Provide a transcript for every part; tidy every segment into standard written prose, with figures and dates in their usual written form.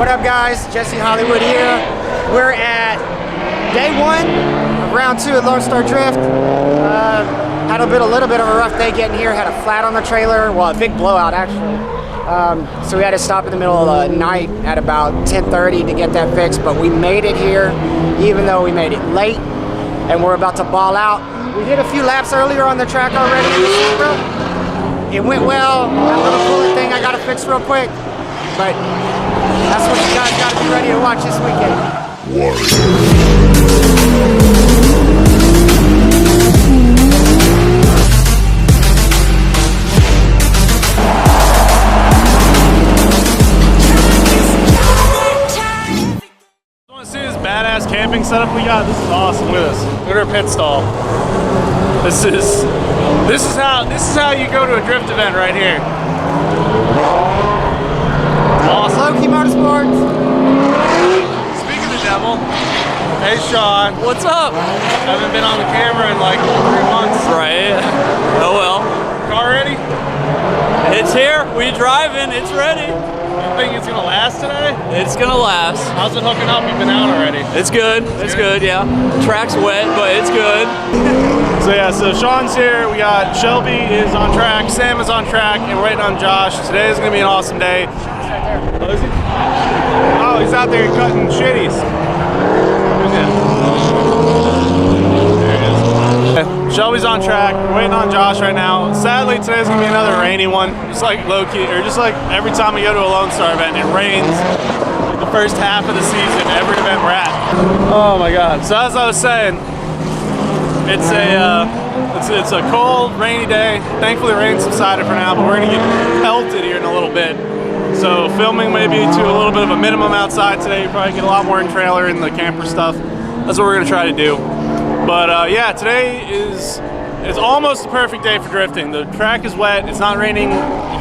What up, guys? Jesse Hollywood here. We're at day 1 of round 2 at Lone Star Drift. Had a little bit of a rough day getting here. Had a flat on the trailer. Well, a big blowout actually. So we had to stop in the middle of the night at about 10:30 to get that fixed. But we made it here, even though we made it late, and we're about to ball out. We did a few laps earlier on the track already. It went well. That little cooler thing I got to fix real quick. But that's what you guys got to be ready to watch this weekend. Want to see this badass camping setup we got? This is awesome. Look at this. Look at our pit stall. This is how you go to a drift event right here. Awesome. Low-key Motorsports. Speaking of the devil, hey Sean. What's up? Haven't been on the camera in like 3 months. Right. Oh well. Car ready? It's here. We driving. It's ready. You think it's gonna last today? It's gonna last. How's it hooking up? You've been out already. It's good. It's good. Yeah. Track's wet, but it's good. So yeah, so Sean's here. We got Shelby is on track. Sam is on track, and we're waiting on Josh. Today is gonna be an awesome day. Oh, is he? Oh, he's out there cutting shitties. Shelby's on track. We're waiting on Josh right now. Sadly, today's gonna be another rainy one. Just like low-key, or just like every time we go to a Lone Star event, it rains like the first half of the season, every event we're at. Oh my God. So as I was saying, it's a cold, rainy day. Thankfully, the rain subsided for now, but we're gonna get pelted here in a little bit. So filming maybe to a little bit of a minimum outside today. You probably get a lot more in trailer and the camper stuff. That's what we're gonna try to do. But yeah, today is almost the perfect day for drifting. The track is wet. It's not raining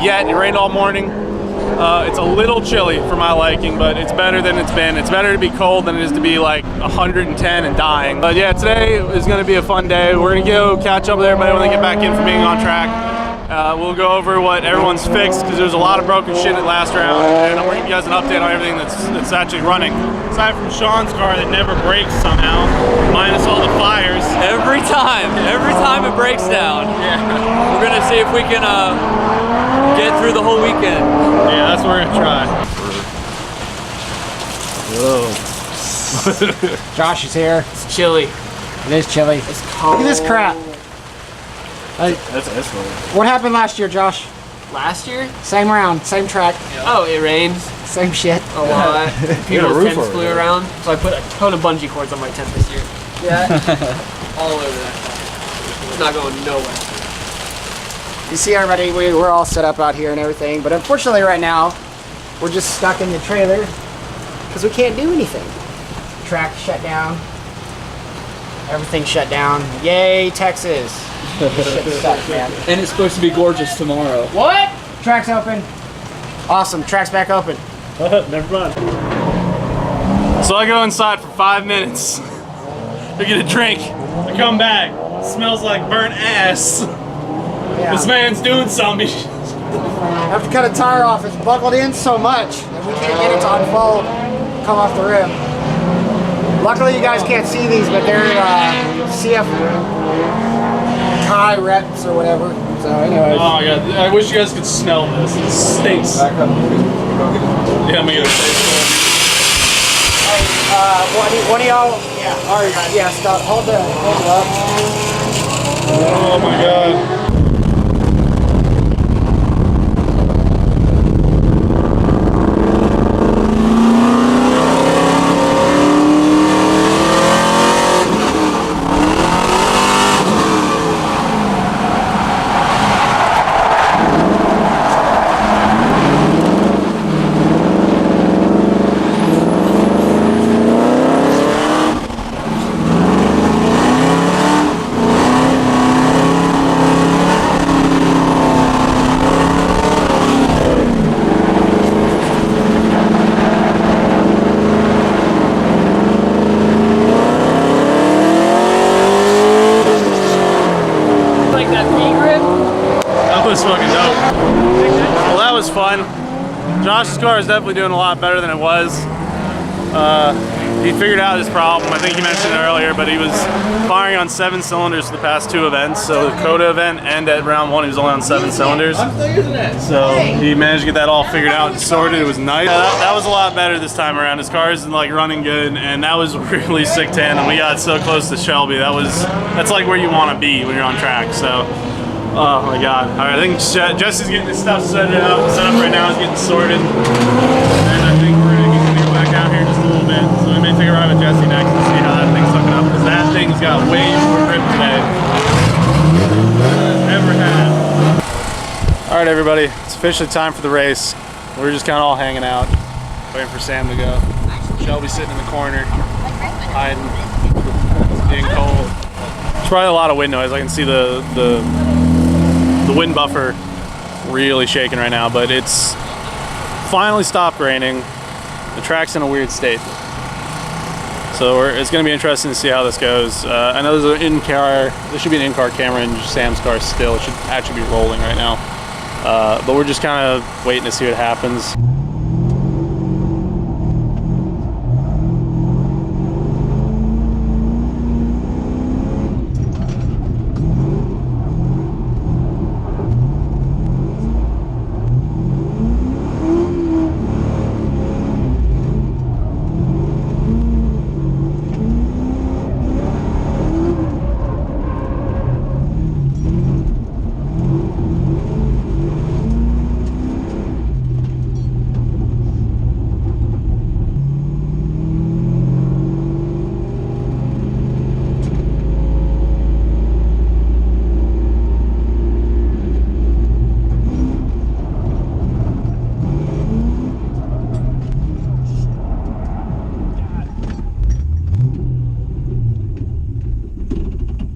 yet. It rained all morning. It's a little chilly for my liking, but it's better than it's been. It's better to be cold than it is to be like 110 and dying. But yeah, today is gonna be a fun day. We're gonna go catch up with everybody when they get back in from being on track. We'll go over what everyone's fixed because there's a lot of broken shit at last round, and I'm gonna give you guys an update on everything that's actually running. Aside from Sean's car that never breaks somehow, minus all the fires. Every time it breaks down. Yeah. We're gonna see if we can get through the whole weekend. Yeah, that's what we're gonna try. Whoa. Josh is here. It's chilly. It is chilly. It's cold. Look at this crap. That's excellent. What happened last year, Josh? Last year? Same round, same track. Yeah. Oh, it rained. Same shit. A lot. People's tents flew around. So I put a ton of bungee cords on my tent this year. Yeah. All over that. It's not going nowhere. You see everybody, we're all set up out here and everything, but unfortunately right now, we're just stuck in the trailer because we can't do anything. Track shut down. Everything shut down. Yay, Texas. Shit sucks, man. And it's supposed to be gorgeous tomorrow. What? Track's open. Awesome, track's back open. Never mind. So I go inside for 5 minutes to get a drink. I come back, it smells like burnt ass. Yeah. This man's doing something. I have to cut a tire off. It's buckled in so much that we can't get it to unfold, come off the rim. Luckily you guys can't see these, but they're CF Kai reps or whatever. So anyways. Oh my God, I wish you guys could smell this. It stinks. Yeah, I'm gonna get a taste. Hey, one of y'all, yeah, all right, yeah, stop, hold it up. Oh my God. car is definitely doing a lot better than it was. He figured out his problem. I think he mentioned it earlier, but he was firing on 7 cylinders for the past 2 events. So the Coda event and at round 1, he was only on 7 cylinders. So he managed to get that all figured out and sorted. It was nice. Yeah, that was a lot better this time around. His car is like running good, and that was really sick tandem. We got so close to Shelby. That's like where you want to be when you're on track. So, oh my God. All right, I think Jesse's getting his stuff set up right now. He's getting sorted, and I think we're gonna go back out here just a little bit. So we may take a ride with Jesse next and see how that thing's hooking up, because that thing's got way more grip today than I've ever had. All right, everybody, it's officially time for the race. We're just kind of all hanging out, waiting for Sam to go. Shelby's sitting in the corner, hiding. It's being cold. There's probably a lot of wind noise. I can see the wind buffer really shaking right now, but it's finally stopped raining. The track's in a weird state. So it's going to be interesting to see how this goes. I know there's an there should be an in-car camera in Sam's car still. It should actually be rolling right now. But we're just kind of waiting to see what happens.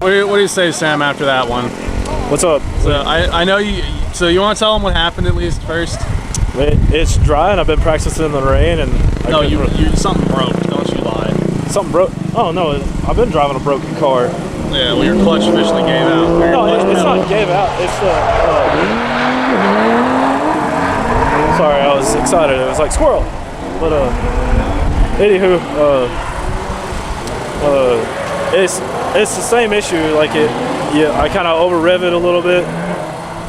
What do you say, Sam, after that one? What's up? So I know you. So you want to tell them what happened at least first? It's dry, and I've been practicing in the rain, and something broke. Don't you lie. Something broke. Oh no, I've been driving a broken car. Yeah, well, your clutch officially gave out. No, it's not gave out. It's sorry, I was excited. It was like squirrel. But anywho, it's the same issue. Like I kind of over rev it a little bit,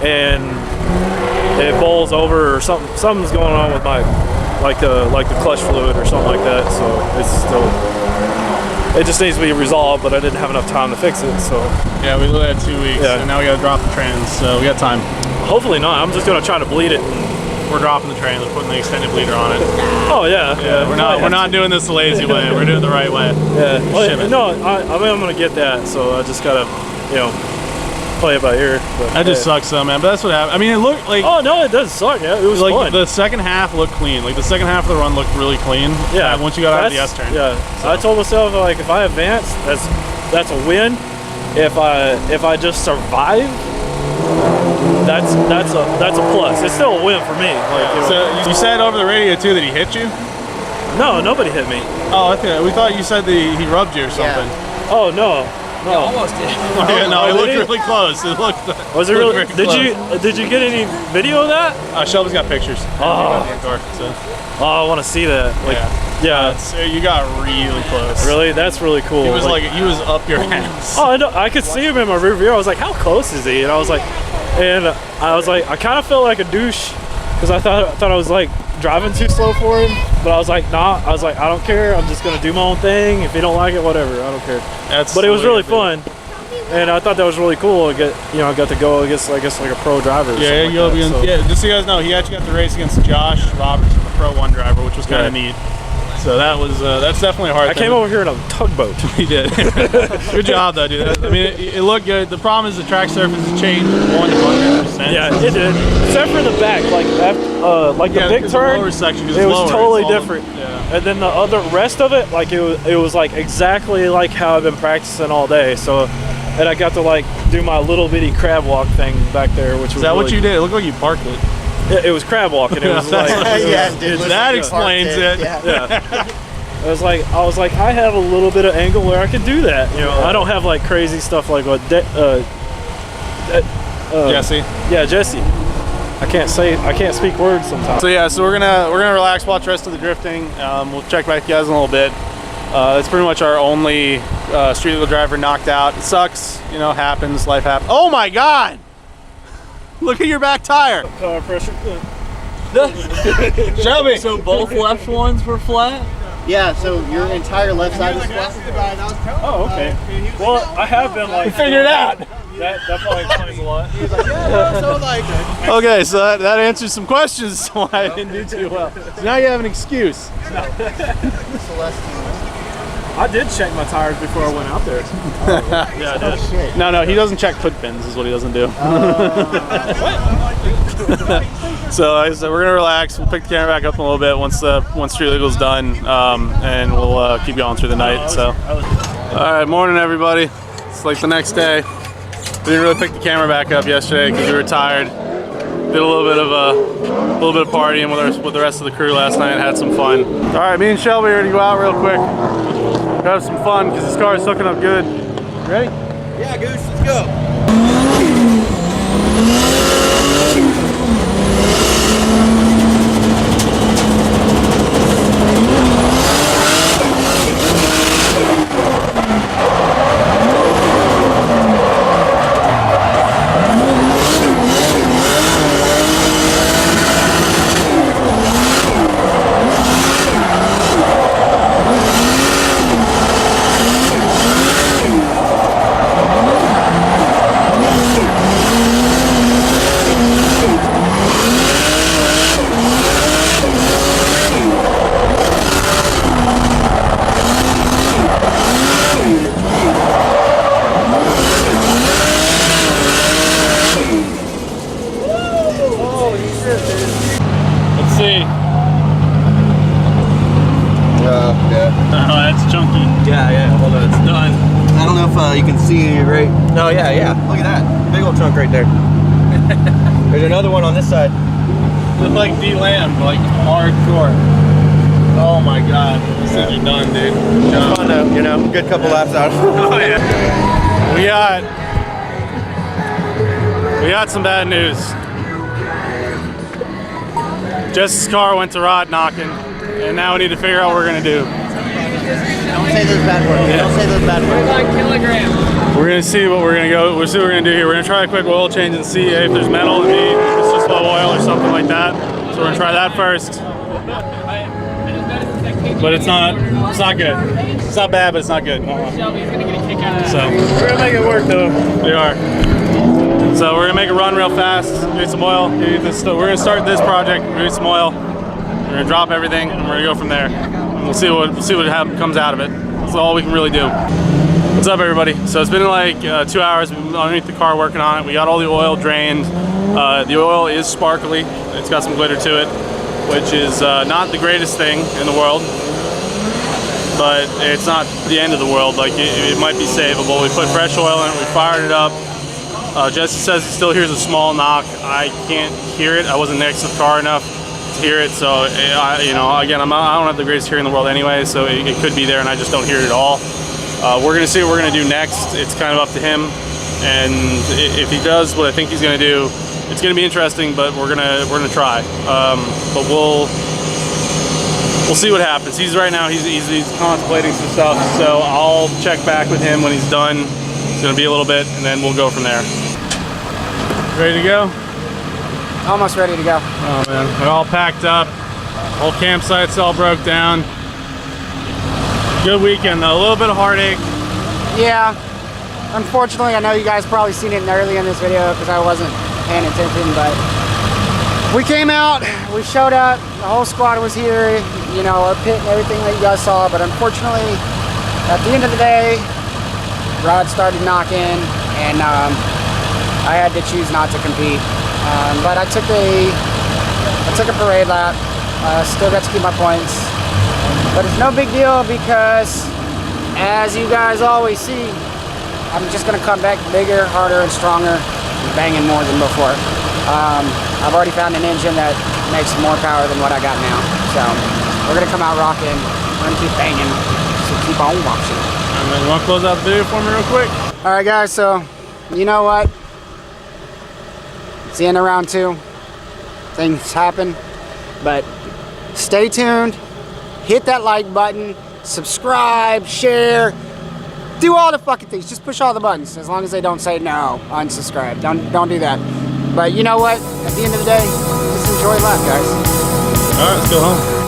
and it bowls over, or something's going on with my like the clutch fluid or something like that. So it just needs to be resolved, but I didn't have enough time to fix it. So yeah, we literally had 2 weeks, and now we got to drop the trans. So we got time. Hopefully not. I'm just gonna try to bleed it. We're dropping the trans. We're putting the extended bleeder on it. Oh yeah. We're not doing this the lazy way. We're doing it the right way. Yeah. Well, no, I mean, I'm gonna get that. So I just gotta, play it by ear. But, that just sucks though, man. But that's what happened. I mean, it looked like. Oh no, it doesn't suck. Yeah, it was like fun. The second half looked clean. Like the second half of the run looked really clean. Yeah. Once you got out of the S turn. Yeah. So I told myself, like, if I advance, that's a win. If I just survive, that's a plus. It's still a win for me. Like, so you said over the radio too that he hit you? No, nobody hit me. Oh, okay. We thought you said that he rubbed you or something. Yeah. Oh no. You almost did. Yeah, no, it looked really close. It looked. Was it really? Did you get any video of that? Shelby's got pictures. Oh, I want to see that. Like, yeah. So you got really close. Really? That's really cool. He was he was up your ass. Oh, I know. I could see him in my rear view. I was like, how close is he? And I was like, I kind of felt like a douche because I thought I was like driving too slow for him. But I was like, nah. I was like, I don't care. I'm just gonna do my own thing. If you don't like it, whatever. I don't care. But it was really fun, and I thought that was really cool. I got to go against, I guess, like a pro driver. Yeah, just so you guys know, he actually got the race against Josh Robertson, the Pro 1 driver, which was kind of neat. So that's definitely a hard thing. I came over here in a tugboat. He did. Good job, though, dude. I mean, it looked good. The problem is the track surface has changed 100%. Yeah, it did. Except for the back, like the big turn, the lower section, it was totally different. And then the rest of it, like it was like exactly like how I've been practicing all day. So, and I got to like do my little bitty crab walk thing back there, which was. Is that what you did? It looked like you parked it. It was crab walking. It was like that explains it. Yeah. I was like, I have a little bit of angle where I can do that. I don't have like crazy stuff like what Jesse. Yeah, Jesse. I can't speak words sometimes. So yeah, so we're gonna relax, watch the rest of the drifting. We'll check back with you guys in a little bit. It's pretty much our only street legal driver knocked out. It sucks, you know, happens, life happens. Oh my God! Look at your back tire. Tire pressure. Shelby. So both left ones were flat? Yeah, so your entire left side is flat. Oh, okay. Well, I have been like. Figured it out. That probably explains a lot. Okay, so that answers some questions why I didn't do too well. So now you have an excuse. I did check my tires before I went out there. Yeah, I did. No, he doesn't check foot pins is what he doesn't do. So like I said, we're gonna relax. We'll pick the camera back up in a little bit once street legal's done, and we'll keep going through the night. So, all right, morning everybody. It's like the next day. We didn't really pick the camera back up yesterday because we were tired. Did a little bit of partying with the rest of the crew last night and had some fun. All right, me and Shelby are gonna go out real quick. Have some fun because this car is hooking up good. Ready? Yeah, Goose, let's go. Let's see. Yeah. Oh, that's chunky. Yeah, hold on. It's done. I don't know if you can see right. No, yeah. Look at that. Big old chunk right there. There's another one on this side. Look like D-Lamb, like hardcore. Oh my God. This things are done, dude. Fun though, you know, good couple laps out. Oh yeah. We got some bad news. Jess's car went to rod knocking, and now we need to figure out what we're gonna do. Don't say those bad words. Yeah. Don't say those bad words. We're gonna see what we're gonna go. We'll see what we're gonna do here. We're gonna try a quick oil change and see if there's metal in it, if it's just low oil or something like that. So we're gonna try that first. But it's not good. It's not bad, but it's not good. So we're gonna make it work though. We are. So we're gonna make a run real fast, get some oil. We're gonna start this project, get some oil. We're gonna drop everything, and we're gonna go from there. And we'll see what comes out of it. That's all we can really do. What's up, everybody? So it's been like 2 hours. We've been underneath the car working on it. We got all the oil drained. The oil is sparkly. It's got some glitter to it, which is not the greatest thing in the world. But it's not the end of the world. Like it might be savable. We put fresh oil in it. We fired it up. Jesse says he still hears a small knock. I can't hear it. I wasn't next to the car enough to hear it. So you know, again, I don't have the greatest hearing in the world anyway. So it could be there, and I just don't hear it at all. We're gonna see what we're gonna do next. It's kind of up to him. And if he does what I think he's gonna do, it's gonna be interesting. But we're gonna try. But we'll see what happens. He's contemplating some stuff, so I'll check back with him when he's done. It's gonna be a little bit, and then we'll go from there. Ready to go? Almost ready to go. Oh man, we're all packed up. Whole campsite's all broke down. Good weekend though, a little bit of heartache. Yeah. Unfortunately, I know you guys probably seen it early in this video because I wasn't paying attention, but we came out, we showed up, the whole squad was here, you know, our pit and everything that you guys saw, but unfortunately, at the end of the day, rod started knocking, and I had to choose not to compete. But I took a parade lap, still got to keep my points, but it's no big deal because, as you guys always see, I'm just gonna come back bigger, harder, and stronger, and banging more than before. I've already found an engine that makes more power than what I got now. So we're gonna come out rocking, we're gonna keep banging, so keep on watching. You wanna close out the video for me real quick? All right guys, so you know what? It's the end of round 2. things happen. But stay tuned, hit that like button, subscribe, share, do all the fucking things. Just push all the buttons as long as they don't say no, unsubscribe. Don't do that. But you know what? At the end of the day, just enjoy life, guys. All right, let's go home.